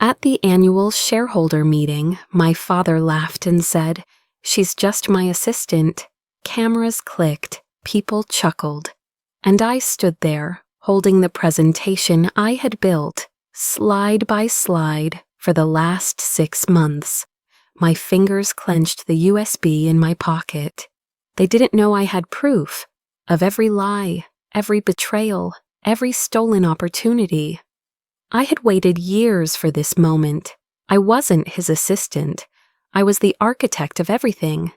At the annual shareholder meeting, my father laughed and said, "She's just my assistant." Cameras clicked, people chuckled, and I stood there, holding the presentation I had built, slide by slide, for the last 6 months. My fingers clenched the USB in my pocket. They didn't know I had proof of every lie, every betrayal, every stolen opportunity. I had waited years for this moment. I wasn't his assistant. I was the architect of everything.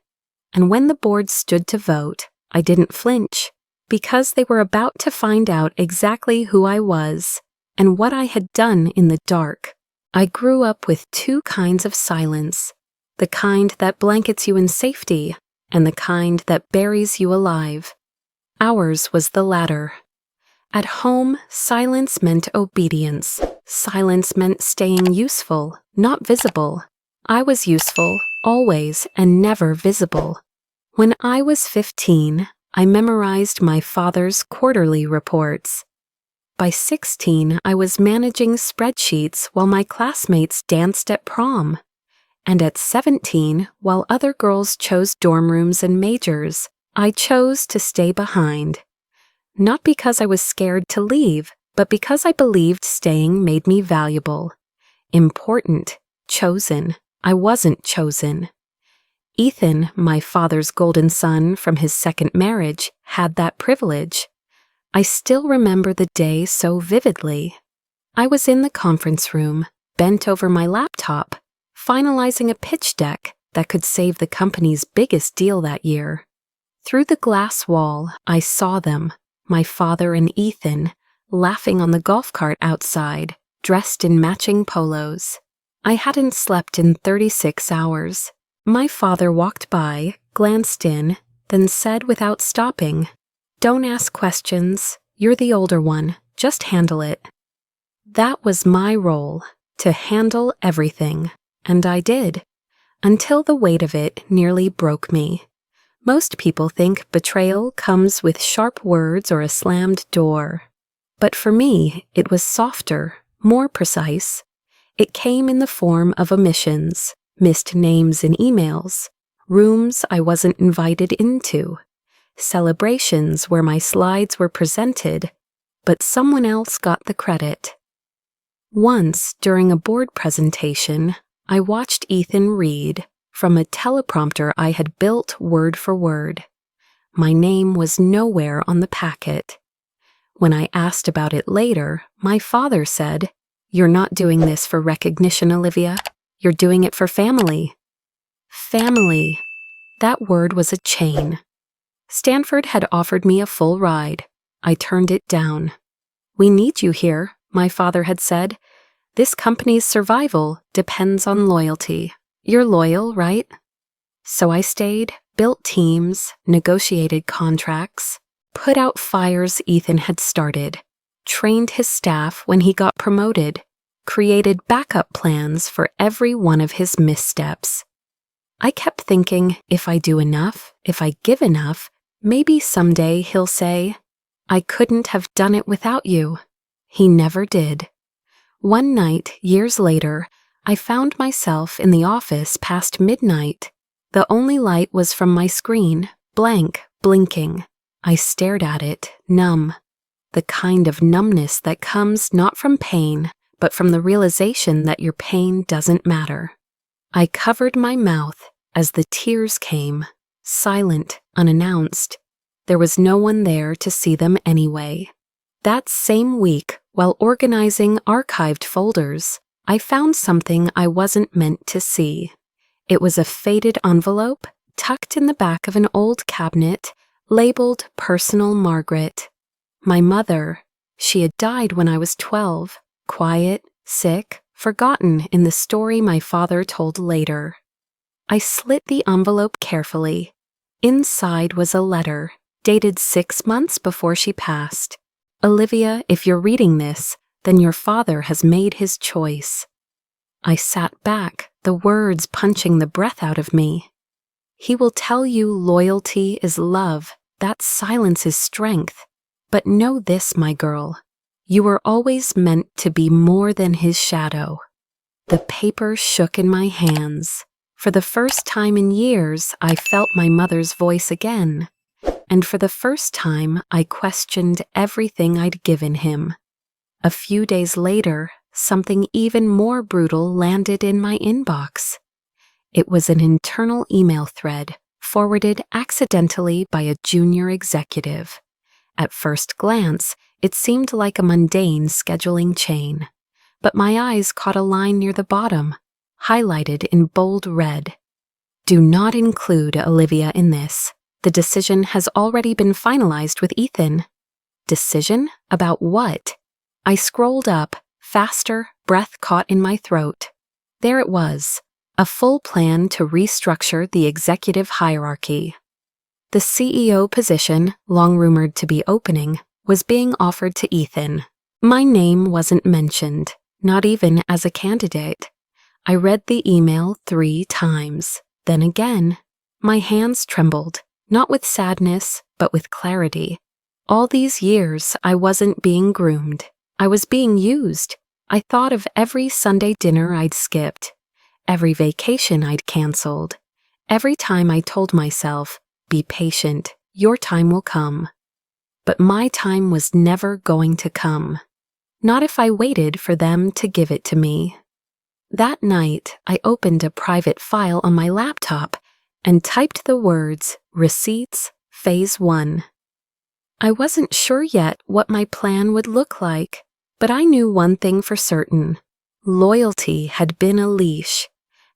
And when the board stood to vote, I didn't flinch, because they were about to find out exactly who I was and what I had done in the dark. I grew up with 2 kinds of silence, the kind that blankets you in safety and the kind that buries you alive. Ours was the latter. At home, silence meant obedience. Silence meant staying useful, not visible. I was useful, always, and never visible. When I was 15, I memorized my father's quarterly reports. By 16, I was managing spreadsheets while my classmates danced at prom. And at 17, while other girls chose dorm rooms and majors, I chose to stay behind. Not because I was scared to leave, but because I believed staying made me valuable, important, chosen. I wasn't chosen. Ethan, my father's golden son from his second marriage, had that privilege. I still remember the day so vividly. I was in the conference room, bent over my laptop, finalizing a pitch deck that could save the company's biggest deal that year. Through the glass wall, I saw them, my father and Ethan, laughing on the golf cart outside, dressed in matching polos. I hadn't slept in 36 hours. My father walked by, glanced in, then said without stopping, "Don't ask questions. You're the older one. Just handle it." That was my role, to handle everything, and I did, until the weight of it nearly broke me. Most people think betrayal comes with sharp words or a slammed door. But for me, it was softer, more precise. It came in the form of omissions, missed names in emails, rooms I wasn't invited into, celebrations where my slides were presented, but someone else got the credit. Once, during a board presentation, I watched Ethan read from a teleprompter I had built word for word. My name was nowhere on the packet. When I asked about it later, my father said, "You're not doing this for recognition, Olivia. You're doing it for family." Family. That word was a chain. Stanford had offered me a full ride. I turned it down. "We need you here," my father had said. "This company's survival depends on loyalty. You're loyal, right?" So I stayed, built teams, negotiated contracts, put out fires Ethan had started, trained his staff when he got promoted, created backup plans for every one of his missteps. I kept thinking, if I do enough, if I give enough, maybe someday he'll say, "I couldn't have done it without you." He never did. One night, years later, I found myself in the office past midnight. The only light was from my screen, blank, blinking. I stared at it, numb. The kind of numbness that comes not from pain, but from the realization that your pain doesn't matter. I covered my mouth as the tears came, silent, unannounced. There was no one there to see them anyway. That same week, while organizing archived folders, I found something I wasn't meant to see. It was a faded envelope tucked in the back of an old cabinet, labeled Personal Margaret. My mother. She had died when I was 12, quiet, sick, forgotten in the story my father told later. I slit the envelope carefully. Inside was a letter, dated 6 months before she passed. "Olivia, if you're reading this, then your father has made his choice." I sat back, the words punching the breath out of me. "He will tell you loyalty is love, that silence is strength. But know this, my girl, you were always meant to be more than his shadow." The paper shook in my hands. For the first time in years, I felt my mother's voice again. And for the first time, I questioned everything I'd given him. A few days later, something even more brutal landed in my inbox. It was an internal email thread forwarded accidentally by a junior executive. At first glance, it seemed like a mundane scheduling chain, but my eyes caught a line near the bottom, highlighted in bold red. Do not include Olivia in this. The decision has already been finalized with Ethan. Decision? About what? I scrolled up, faster, breath caught in my throat. There it was, a full plan to restructure the executive hierarchy. The CEO position, long rumored to be opening, was being offered to Ethan. My name wasn't mentioned, not even as a candidate. I read the email 3 times. Then again, my hands trembled, not with sadness, but with clarity. All these years, I wasn't being groomed. I was being used. I thought of every Sunday dinner I'd skipped, every vacation I'd canceled, every time I told myself, be patient, your time will come. But my time was never going to come. Not if I waited for them to give it to me. That night, I opened a private file on my laptop and typed the words, Receipts, Phase 1. I wasn't sure yet what my plan would look like, but I knew one thing for certain. Loyalty had been a leash,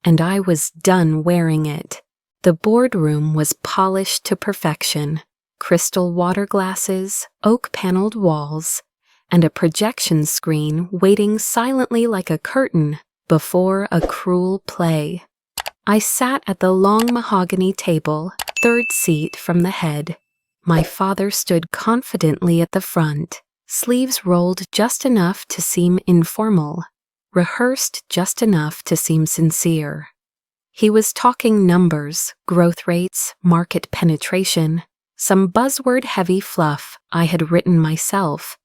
and I was done wearing it. The boardroom was polished to perfection. Crystal water glasses, oak-paneled walls, and a projection screen waiting silently like a curtain before a cruel play. I sat at the long mahogany table, third seat from the head. My father stood confidently at the front, sleeves rolled just enough to seem informal, rehearsed just enough to seem sincere. He was talking numbers, growth rates, market penetration, some buzzword-heavy fluff I had written myself.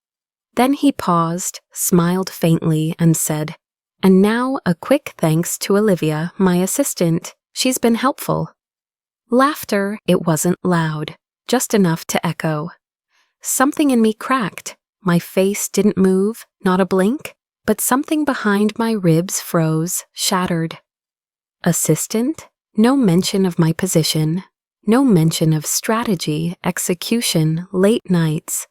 Then he paused, smiled faintly, and said, "And now a quick thanks to Olivia, my assistant. She's been helpful." Laughter, it wasn't loud, just enough to echo. Something in me cracked. My face didn't move, not a blink, but something behind my ribs froze, shattered. Assistant? No mention of my position. No mention of strategy, execution, late nights.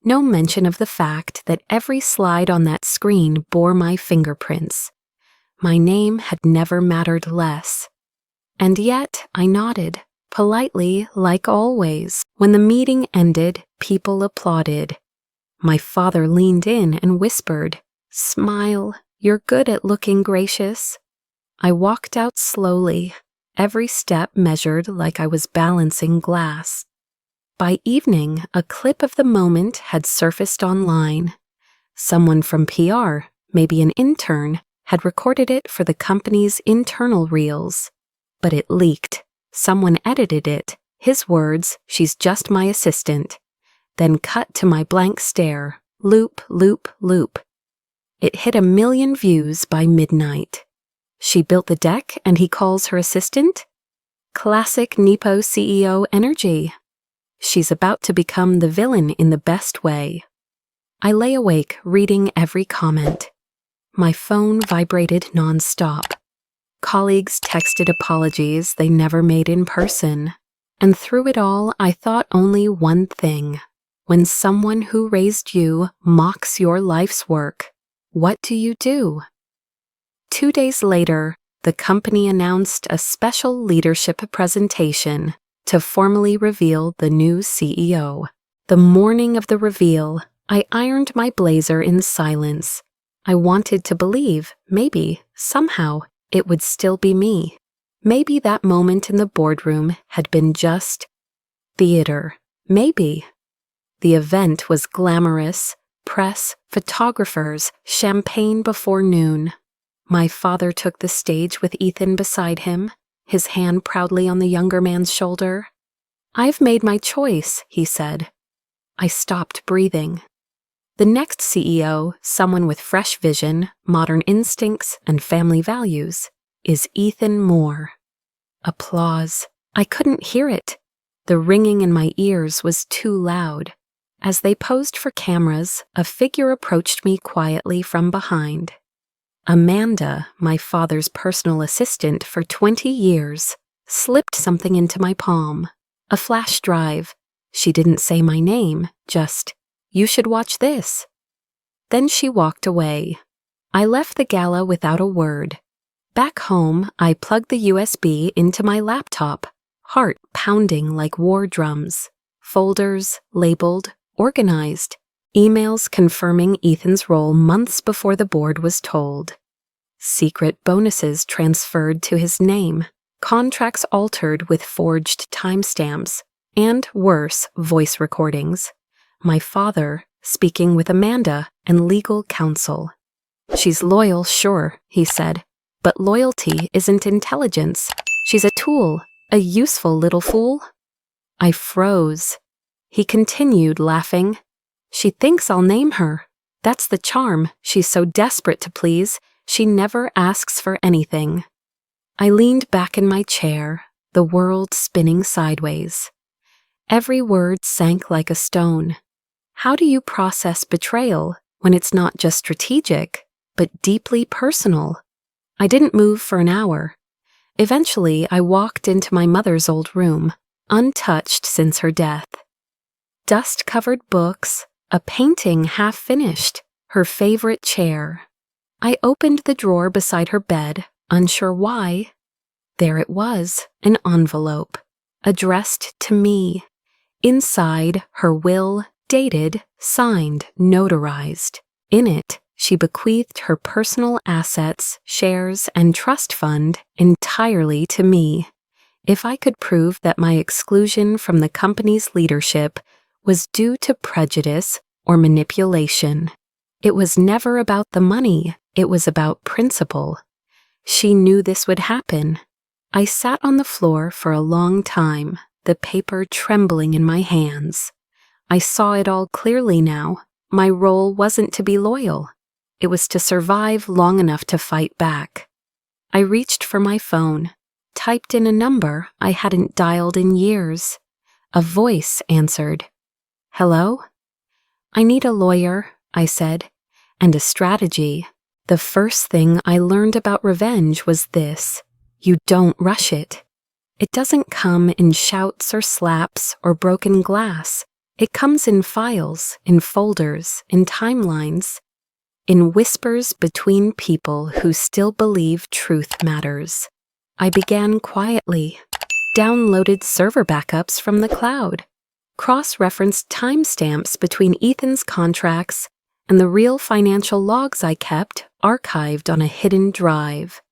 No mention of the fact that every slide on that screen bore my fingerprints. My name had never mattered less. And yet I nodded, politely, like always. When the meeting ended, people applauded. My father leaned in and whispered, "Smile, you're good at looking gracious." I walked out slowly, every step measured like I was balancing glass. By evening, a clip of the moment had surfaced online. Someone from PR, maybe an intern, had recorded it for the company's internal reels. But it leaked. Someone edited it. His words, "She's just my assistant." Then cut to my blank stare. Loop, loop, loop. It hit 1 million views by midnight. She built the deck and he calls her assistant? Classic Nepo CEO energy. She's about to become the villain in the best way. I lay awake reading every comment. My phone vibrated nonstop. Colleagues texted apologies they never made in person. And through it all, I thought only one thing. When someone who raised you mocks your life's work, what do you do? 2 days later, the company announced a special leadership presentation to formally reveal the new CEO. The morning of the reveal, I ironed my blazer in silence. I wanted to believe, maybe, somehow, it would still be me. Maybe that moment in the boardroom had been just theater. Maybe. The event was glamorous, press, photographers, champagne before noon. My father took the stage with Ethan beside him, his hand proudly on the younger man's shoulder. "I've made my choice," he said. I stopped breathing. The next CEO, someone with fresh vision, modern instincts, and family values, is Ethan Moore. Applause. I couldn't hear it. The ringing in my ears was too loud. As they posed for cameras, a figure approached me quietly from behind. Amanda, my father's personal assistant for 20 years, slipped something into my palm. A flash drive. She didn't say my name, just, "You should watch this." Then she walked away. I left the gala without a word. Back home, I plugged the USB into my laptop, heart pounding like war drums. Folders, labeled, organized. Emails confirming Ethan's role months before the board was told. Secret bonuses transferred to his name. Contracts altered with forged timestamps. And worse, voice recordings. My father speaking with Amanda and legal counsel. "She's loyal, sure," he said. "But loyalty isn't intelligence. She's a tool, a useful little fool." I froze. He continued, laughing. "She thinks I'll name her. That's the charm. She's so desperate to please, she never asks for anything." I leaned back in my chair, the world spinning sideways. Every word sank like a stone. How do you process betrayal when it's not just strategic, but deeply personal? I didn't move for an hour. Eventually, I walked into my mother's old room, untouched since her death. Dust-covered books, a painting half-finished, her favorite chair. I opened the drawer beside her bed, unsure why. There it was, an envelope, addressed to me. Inside, her will, dated, signed, notarized. In it, she bequeathed her personal assets, shares, and trust fund entirely to me. If I could prove that my exclusion from the company's leadership was due to prejudice or manipulation, it was never about the money, it was about principle. She knew this would happen. I sat on the floor for a long time, the paper trembling in my hands. I saw it all clearly now. My role wasn't to be loyal. It was to survive long enough to fight back. I reached for my phone, typed in a number I hadn't dialed in years. A voice answered. "Hello?" "I need a lawyer," I said, "and a strategy. The first thing I learned about revenge was this: you don't rush it. It doesn't come in shouts or slaps or broken glass. It comes in files, in folders, in timelines, in whispers between people who still believe truth matters." I began quietly, downloaded server backups from the cloud, cross-referenced timestamps between Ethan's contracts and the real financial logs I kept archived on a hidden drive.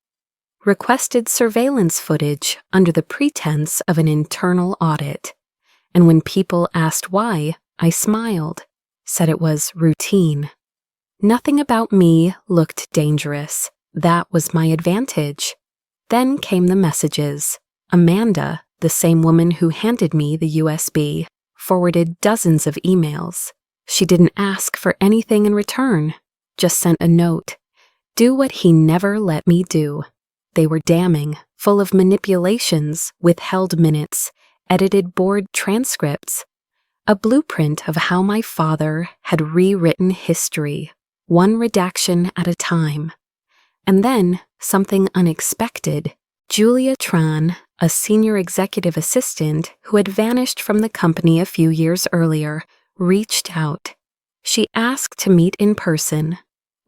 Requested surveillance footage under the pretense of an internal audit. And when people asked why, I smiled, said it was routine. Nothing about me looked dangerous. That was my advantage. Then came the messages. Amanda, the same woman who handed me the USB, forwarded dozens of emails. She didn't ask for anything in return, just sent a note. Do what he never let me do. They were damning, full of manipulations, withheld minutes, edited board transcripts. A blueprint of how my father had rewritten history, one redaction at a time. And then, something unexpected. Julia Tran, a senior executive assistant who had vanished from the company a few years earlier, reached out. She asked to meet in person.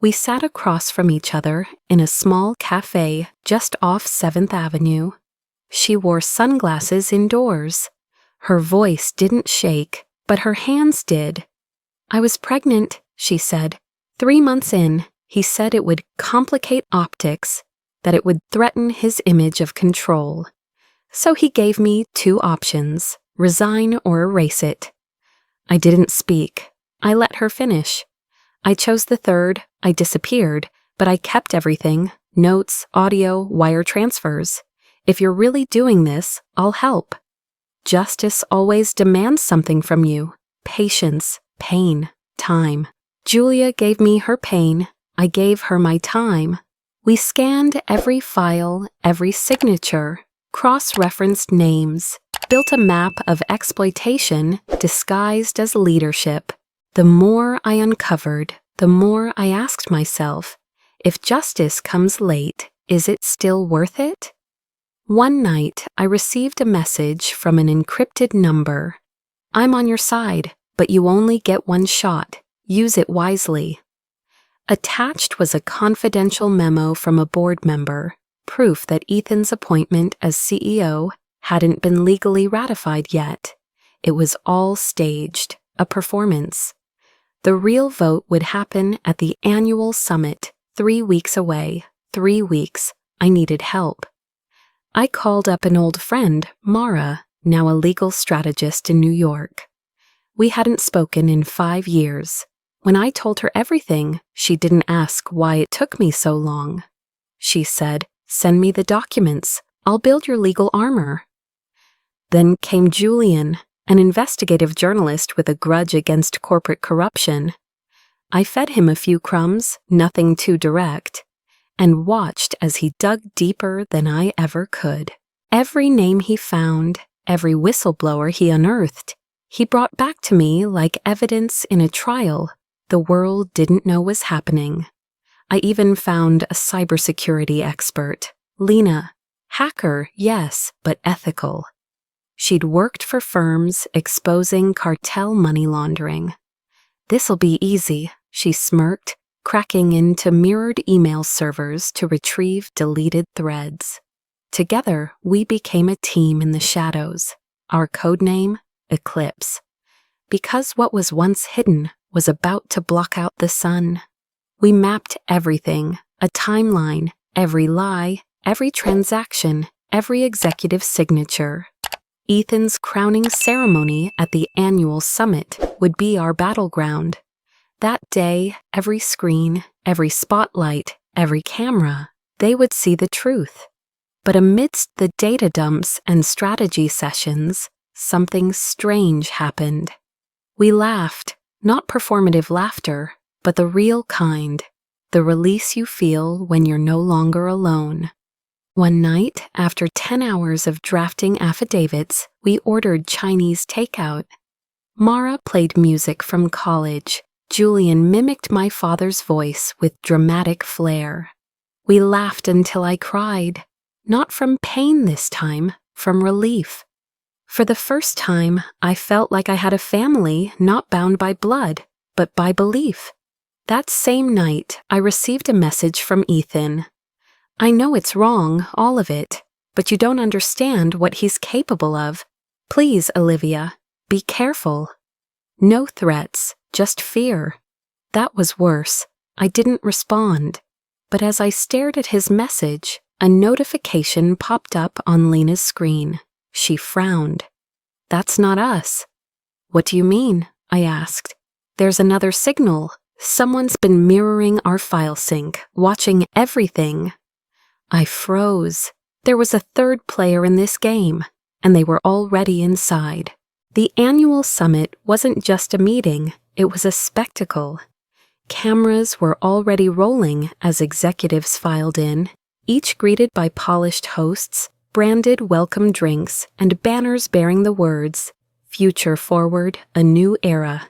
We sat across from each other in a small cafe just off 7th Avenue. She wore sunglasses indoors. Her voice didn't shake, but her hands did. "I was pregnant," she said. 3 months in, he said it would complicate optics, that it would threaten his image of control. So he gave me 2 options, resign or erase it. I didn't speak. I let her finish. I chose the third. I disappeared, but I kept everything, notes, audio, wire transfers. If you're really doing this, I'll help. Justice always demands something from you: patience, pain, time. Julia gave me her pain. I gave her my time. We scanned every file, every signature, cross-referenced names, built a map of exploitation disguised as leadership. The more I uncovered, the more I asked myself, if justice comes late, is it still worth it? One night, I received a message from an encrypted number. I'm on your side, but you only get one shot. Use it wisely. Attached was a confidential memo from a board member, proof that Ethan's appointment as CEO hadn't been legally ratified yet. It was all staged, a performance. The real vote would happen at the annual summit, 3 weeks away. 3 weeks. I needed help. I called up an old friend, Mara, now a legal strategist in New York. We hadn't spoken in 5 years. When I told her everything, she didn't ask why it took me so long. She said, "Send me the documents. I'll build your legal armor." Then came Julian, an investigative journalist with a grudge against corporate corruption. I fed him a few crumbs, nothing too direct, and watched as he dug deeper than I ever could. Every name he found, every whistleblower he unearthed, he brought back to me like evidence in a trial the world didn't know was happening. I even found a cybersecurity expert, Lena. Hacker, yes, but ethical. She'd worked for firms exposing cartel money laundering. "This'll be easy," she smirked, cracking into mirrored email servers to retrieve deleted threads. Together, we became a team in the shadows. Our codename, Eclipse. Because what was once hidden was about to block out the sun. We mapped everything, a timeline, every lie, every transaction, every executive signature. Ethan's crowning ceremony at the annual summit would be our battleground. That day, every screen, every spotlight, every camera, they would see the truth. But amidst the data dumps and strategy sessions, something strange happened. We laughed, not performative laughter, but the real kind, the release you feel when you're no longer alone. One night, after 10 hours of drafting affidavits, we ordered Chinese takeout. Mara played music from college. Julian mimicked my father's voice with dramatic flair. We laughed until I cried, not from pain this time, from relief. For the first time, I felt like I had a family not bound by blood, but by belief. That same night, I received a message from Ethan. "I know it's wrong, all of it, but you don't understand what he's capable of. Please, Olivia, be careful." No threats, just fear. That was worse. I didn't respond. But as I stared at his message, a notification popped up on Lena's screen. She frowned. "That's not us." "What do you mean?" I asked. "There's another signal. Someone's been mirroring our file sync, watching everything." I froze. There was a third player in this game, and they were already inside. The annual summit wasn't just a meeting, it was a spectacle. Cameras were already rolling as executives filed in, each greeted by polished hosts, branded welcome drinks, and banners bearing the words, "Future Forward, a New Era."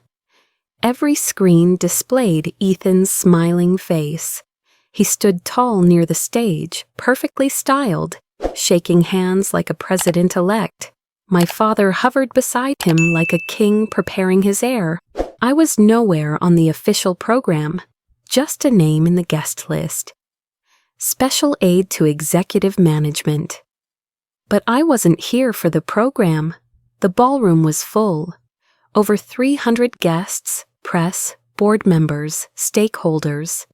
Every screen displayed Ethan's smiling face. He stood tall near the stage, perfectly styled, shaking hands like a president-elect. My father hovered beside him like a king preparing his heir. I was nowhere on the official program, just a name in the guest list. Special aid to executive management. But I wasn't here for the program. The ballroom was full. Over 300 guests, press, board members, stakeholders.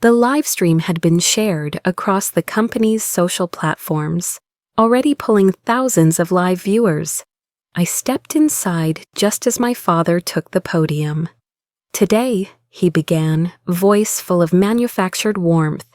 The live stream had been shared across the company's social platforms, already pulling thousands of live viewers. I stepped inside just as my father took the podium. "Today," he began, voice full of manufactured warmth,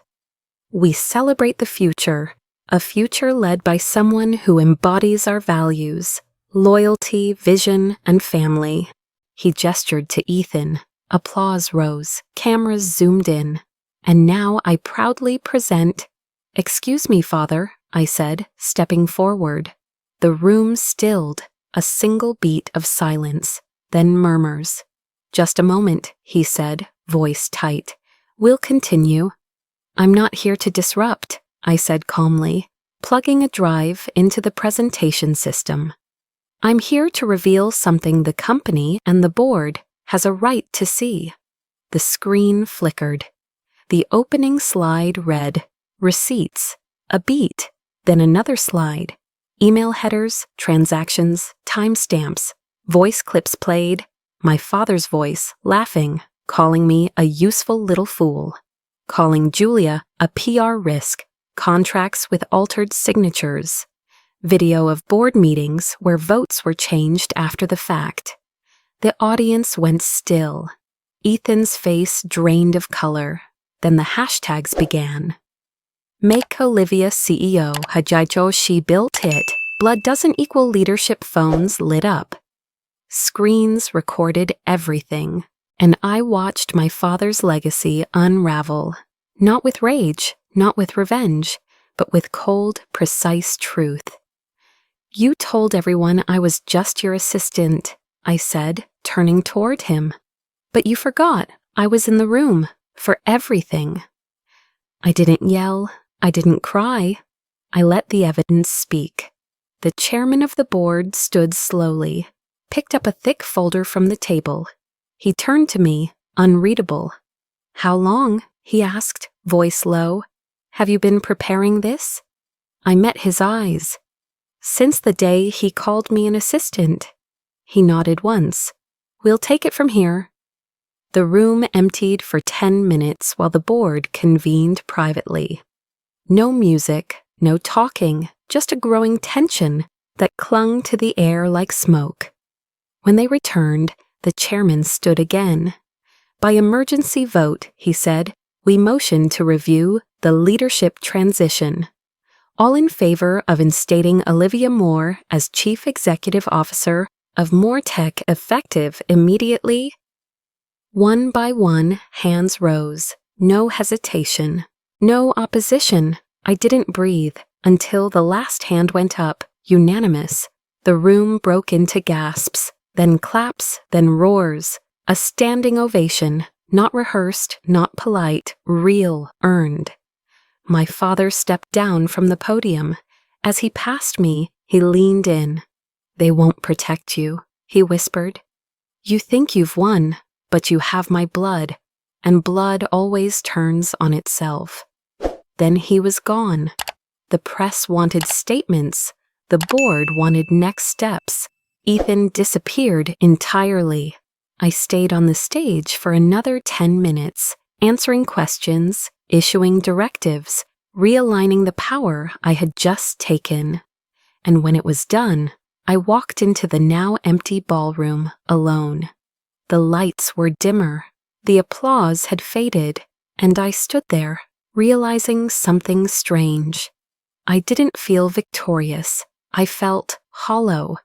"we celebrate the future, a future led by someone who embodies our values, loyalty, vision, and family." He gestured to Ethan, Applause rose, cameras zoomed in, and now I proudly present. "Excuse me, Father," I said, stepping forward. The room stilled, a single beat of silence, then murmurs. "Just a moment," he said, voice tight. "We'll continue." "I'm not here to disrupt," I said calmly, plugging a drive into the presentation system. "I'm here to reveal something the company and the board has a right to see." The screen flickered. The opening slide read, "Receipts," a beat, then another slide. Email headers, transactions, timestamps, voice clips played, my father's voice, laughing, calling me a useful little fool, calling Julia a PR risk, contracts with altered signatures, video of board meetings where votes were changed after the fact. The audience went still. Ethan's face drained of color. Then the hashtags began. Make Olivia CEO, Hajicho she built it. Blood doesn't equal leadership. Phones lit up. Screens recorded everything, and I watched my father's legacy unravel. Not with rage, not with revenge, but with cold, precise truth. "You told everyone I was just your assistant," I said, turning toward him. "But you forgot I was in the room for everything." I didn't yell. I didn't cry. I let the evidence speak. The chairman of the board stood slowly, picked up a thick folder from the table. He turned to me, unreadable. "How long?" he asked, voice low. "Have you been preparing this?" I met his eyes. "Since the day he called me an assistant." He nodded once. "We'll take it from here." The room emptied for 10 minutes while the board convened privately. No music, no talking, just a growing tension that clung to the air like smoke. When they returned, the chairman stood again. "By emergency vote," he said, "we motion to review the leadership transition. All in favor of instating Olivia Moore as Chief Executive Officer of MoreTech effective immediately?" One by one, hands rose. No hesitation. No opposition. I didn't breathe until the last hand went up, unanimous. The room broke into gasps, then claps, then roars. A standing ovation, not rehearsed, not polite, real, earned. My father stepped down from the podium. As he passed me, he leaned in. "They won't protect you," he whispered. "You think you've won, but you have my blood, and blood always turns on itself." Then he was gone. The press wanted statements. The board wanted next steps. Ethan disappeared entirely. I stayed on the stage for another 10 minutes, answering questions, issuing directives, realigning the power I had just taken. And when it was done, I walked into the now empty ballroom alone. The lights were dimmer. The applause had faded, and I stood there, realizing something strange. I didn't feel victorious. I felt hollow,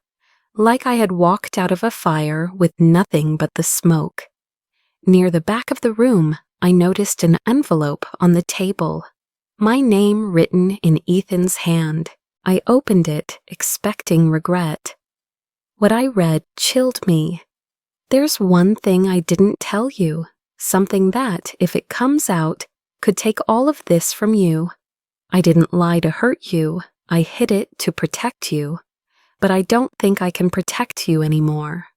like I had walked out of a fire with nothing but the smoke. Near the back of the room, I noticed an envelope on the table. My name written in Ethan's hand. I opened it, expecting regret. What I read chilled me. "There's one thing I didn't tell you, something that, if it comes out, could take all of this from you. I didn't lie to hurt you, I hid it to protect you, but I don't think I can protect you anymore."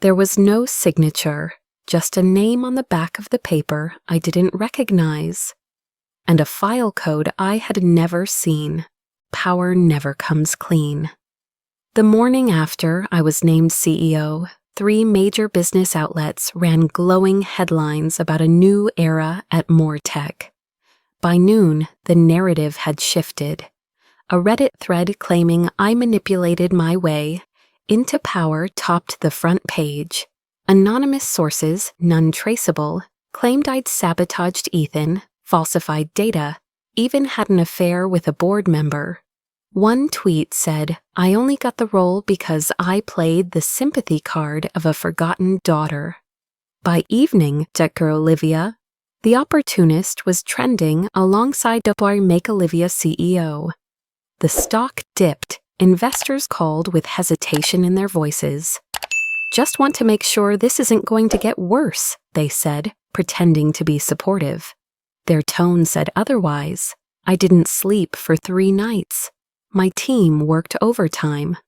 There was no signature, just a name on the back of the paper I didn't recognize, and a file code I had never seen. Power never comes clean. The morning after I was named CEO, 3 major business outlets ran glowing headlines about a new era at MoreTech. By noon, the narrative had shifted. A Reddit thread claiming I manipulated my way into power topped the front page. Anonymous sources, none traceable, claimed I'd sabotaged Ethan, falsified data, even had an affair with a board member. One tweet said, "I only got the role because I played the sympathy card of a forgotten daughter." By evening, Dr. Olivia, the opportunist was trending alongside Dr. Make Olivia CEO. The stock dipped. Investors called with hesitation in their voices. Just want to make sure this isn't going to get worse, they said, pretending to be supportive. Their tone said otherwise. I didn't sleep for 3 nights. My team worked overtime.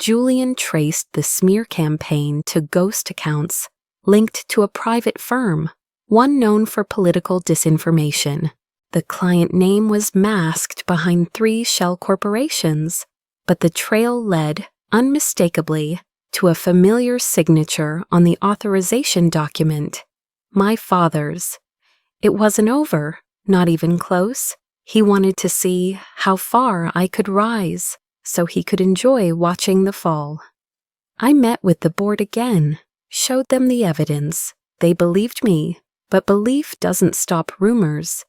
Julian traced the smear campaign to ghost accounts linked to a private firm, one known for political disinformation. The client name was masked behind 3 shell corporations, but the trail led, unmistakably, to a familiar signature on the authorization document. My father's. It wasn't over, not even close. He wanted to see how far I could rise, so he could enjoy watching the fall. I met with the board again, showed them the evidence. They believed me, but belief doesn't stop rumors.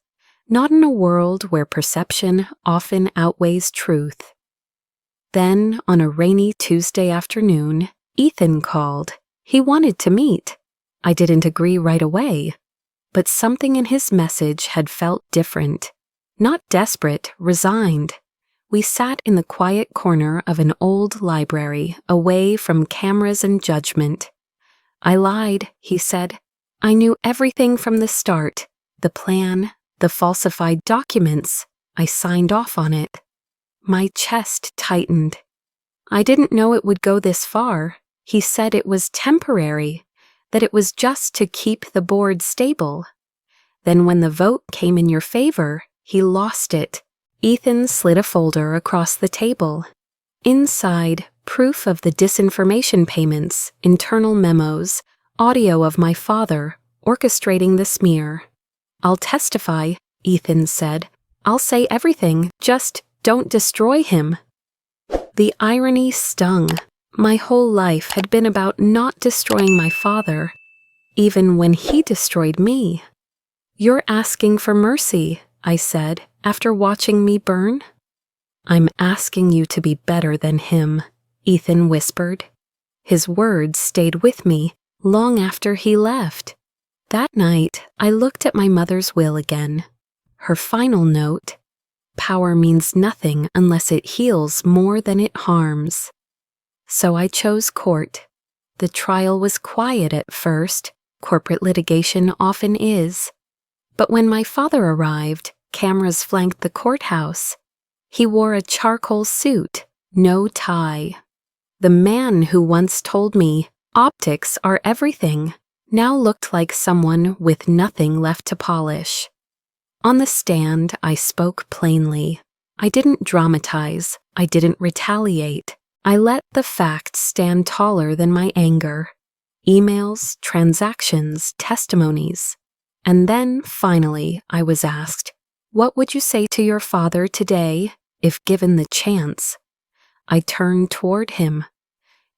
Not in a world where perception often outweighs truth. Then, on a rainy Tuesday afternoon, Ethan called. He wanted to meet. I didn't agree right away, but something in his message had felt different. Not desperate, resigned. We sat in the quiet corner of an old library, away from cameras and judgment. I lied, he said. I knew everything from the start. The plan, the falsified documents. I signed off on it. My chest tightened. I didn't know it would go this far. He said it was temporary, that it was just to keep the board stable. Then when the vote came in your favor, he lost it. Ethan slid a folder across the table. Inside, proof of the disinformation payments, internal memos, audio of my father orchestrating the smear. I'll testify, Ethan said. I'll say everything, just don't destroy him. The irony stung. My whole life had been about not destroying my father, even when he destroyed me. You're asking for mercy, I said, after watching me burn. I'm asking you to be better than him, Ethan whispered. His words stayed with me long after he left. That night, I looked at my mother's will again. Her final note, power means nothing unless it heals more than it harms. So I chose court. The trial was quiet at first, corporate litigation often is. But when my father arrived, cameras flanked the courthouse. He wore a charcoal suit, no tie. The man who once told me, optics are everything, now looked like someone with nothing left to polish. On the stand, I spoke plainly. I didn't dramatize. I didn't retaliate. I let the facts stand taller than my anger. Emails, transactions, testimonies. And then, finally, I was asked, what would you say to your father today, if given the chance? I turned toward him.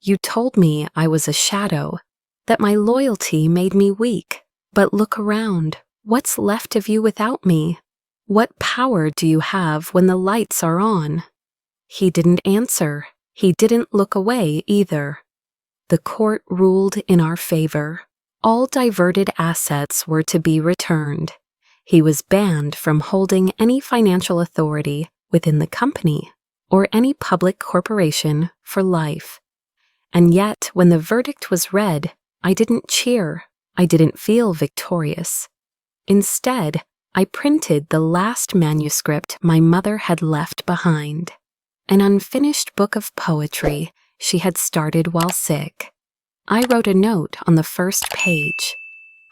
You told me I was a shadow, that my loyalty made me weak. But look around. What's left of you without me? What power do you have when the lights are on? He didn't answer. He didn't look away either. The court ruled in our favor. All diverted assets were to be returned. He was banned from holding any financial authority within the company or any public corporation for life. And yet, when the verdict was read, I didn't cheer. I didn't feel victorious. Instead, I printed the last manuscript my mother had left behind, an unfinished book of poetry she had started while sick. I wrote a note on the first page,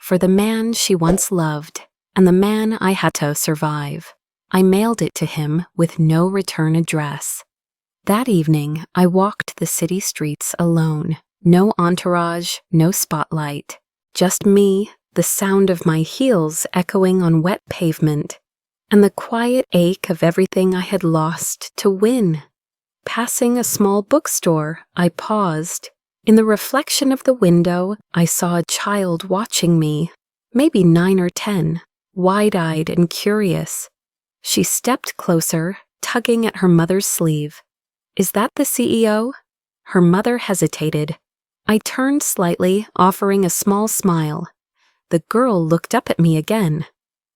for the man she once loved and the man I had to survive. I mailed it to him with no return address. That evening, I walked the city streets alone. No entourage, no spotlight. Just me, the sound of my heels echoing on wet pavement, and the quiet ache of everything I had lost to win. Passing a small bookstore, I paused. In the reflection of the window, I saw a child watching me, maybe 9 or 10, wide-eyed and curious. She stepped closer, tugging at her mother's sleeve. Is that the CEO? Her mother hesitated. I turned slightly, offering a small smile. the girl looked up at me again.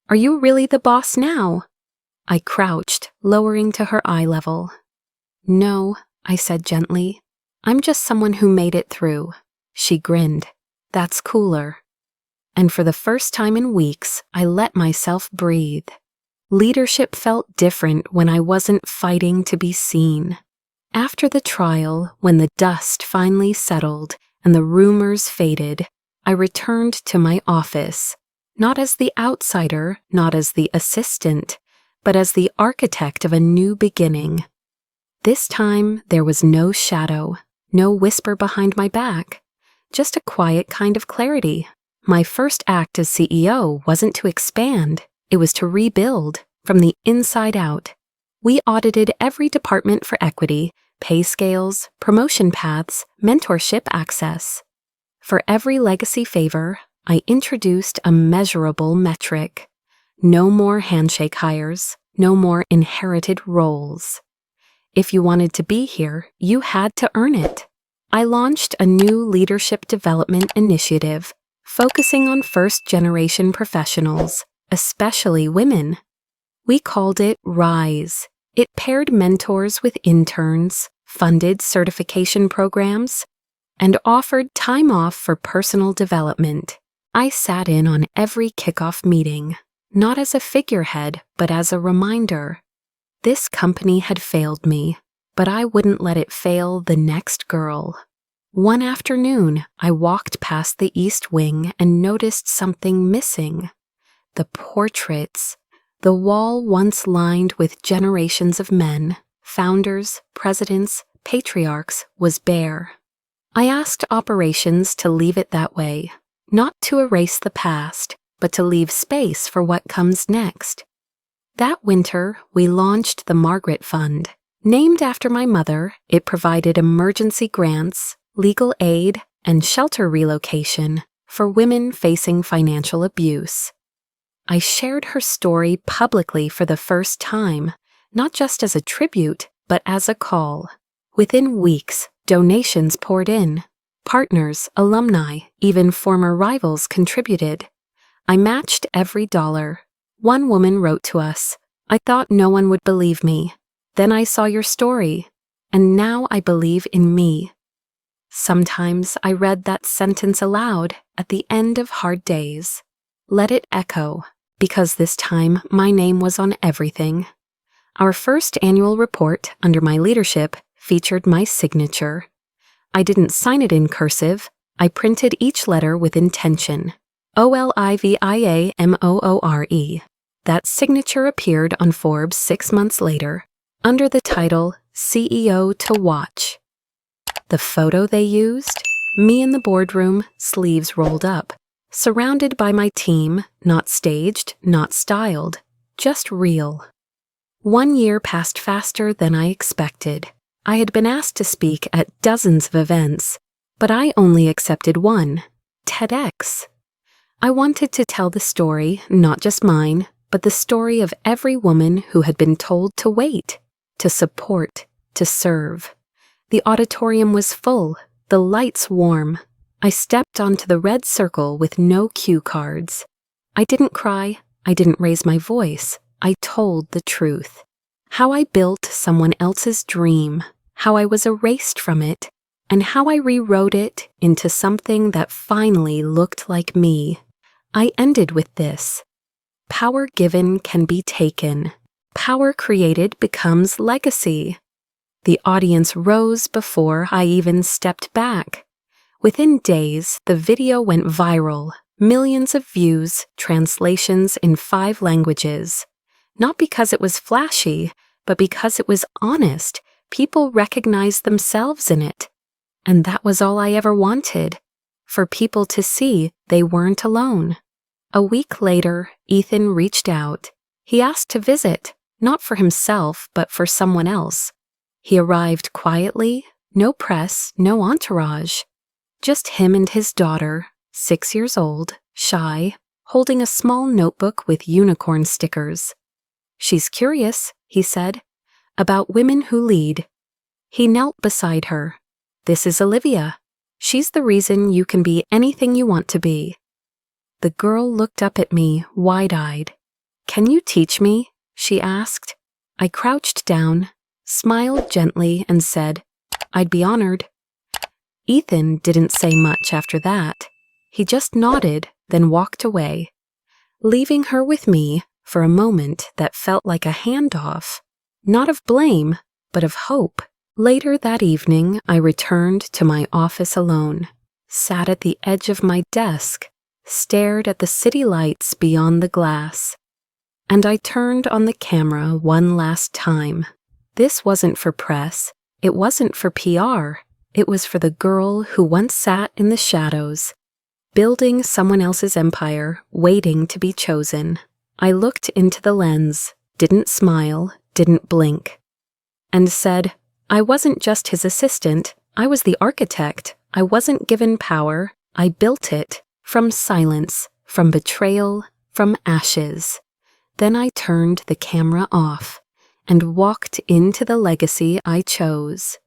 "Are you really the boss now?" I crouched, lowering to her eye level. "No," I said gently. "I'm just someone who made it through." She grinned. "That's cooler." And for the first time in weeks, I let myself breathe. Leadership felt different when I wasn't fighting to be seen. After the trial, when the dust finally settled and the rumors faded, I returned to my office, not as the outsider, not as the assistant, but as the architect of a new beginning. This time, there was no shadow, no whisper behind my back, just a quiet kind of clarity. My first act as CEO wasn't to expand, it was to rebuild from the inside out. We audited every department for equity, pay scales, promotion paths, mentorship access. For every legacy favor, I introduced a measurable metric. No more handshake hires, no more inherited roles. If you wanted to be here, you had to earn it. I launched a new leadership development initiative, focusing on first-generation professionals, especially women. We called it RISE. It paired mentors with interns, funded certification programs, and offered time off for personal development. I sat in on every kickoff meeting, not as a figurehead, but as a reminder. This company had failed me, but I wouldn't let it fail the next girl. One afternoon, I walked past the East Wing and noticed something missing. The portraits. The wall once lined with generations of men, founders, presidents, patriarchs, was bare. I asked operations to leave it that way, not to erase the past, but to leave space for what comes next. That winter, we launched the Margaret Fund. Named after my mother, it provided emergency grants, legal aid, and shelter relocation for women facing financial abuse. I shared her story publicly for the first time, not just as a tribute, but as a call. Within weeks, donations poured in. Partners, alumni, even former rivals contributed. I matched every dollar. One woman wrote to us, "I thought no one would believe me. Then I saw your story, and now I believe in me." Sometimes I read that sentence aloud at the end of hard days. Let it echo, because this time my name was on everything. Our first annual report under my leadership featured my signature. I didn't sign it in cursive. I printed each letter with intention. OLIVIAMOORE. That signature appeared on Forbes 6 months later, under the title CEO to Watch. The photo they used? Me in the boardroom, sleeves rolled up, surrounded by my team, not staged, not styled, just real. 1 year passed faster than I expected. I had been asked to speak at dozens of events, but I only accepted one, TEDx. I wanted to tell the story, not just mine, but the story of every woman who had been told to wait, to support, to serve. The auditorium was full, the lights warm. I stepped onto the red circle with no cue cards. I didn't cry, I didn't raise my voice, I told the truth. How I built someone else's dream, how I was erased from it, and how I rewrote it into something that finally looked like me. I ended with this. Power given can be taken. Power created becomes legacy. The audience rose before I even stepped back. Within days, the video went viral, millions of views, translations in 5 languages. Not because it was flashy, but because it was honest. People recognized themselves in it. And that was all I ever wanted, for people to see they weren't alone. A week later, Ethan reached out. He asked to visit, not for himself, but for someone else. He arrived quietly, no press, no entourage. Just him and his daughter, 6 years old, shy, holding a small notebook with unicorn stickers. "She's curious," he said, "about women who lead." He knelt beside her. "This is Olivia. She's the reason you can be anything you want to be." The girl looked up at me, wide-eyed. "Can you teach me?" she asked. I crouched down, smiled gently, and said, "I'd be honored." Ethan didn't say much after that. He just nodded, then walked away, leaving her with me for a moment that felt like a handoff, not of blame, but of hope. Later that evening, I returned to my office alone, sat at the edge of my desk, stared at the city lights beyond the glass, and I turned on the camera one last time. This wasn't for press, it wasn't for PR, it was for the girl who once sat in the shadows, building someone else's empire, waiting to be chosen. I looked into the lens, didn't smile, didn't blink, and said, I wasn't just his assistant, I was the architect. I wasn't given power, I built it, from silence, from betrayal, from ashes. Then I turned the camera off and walked into the legacy I chose.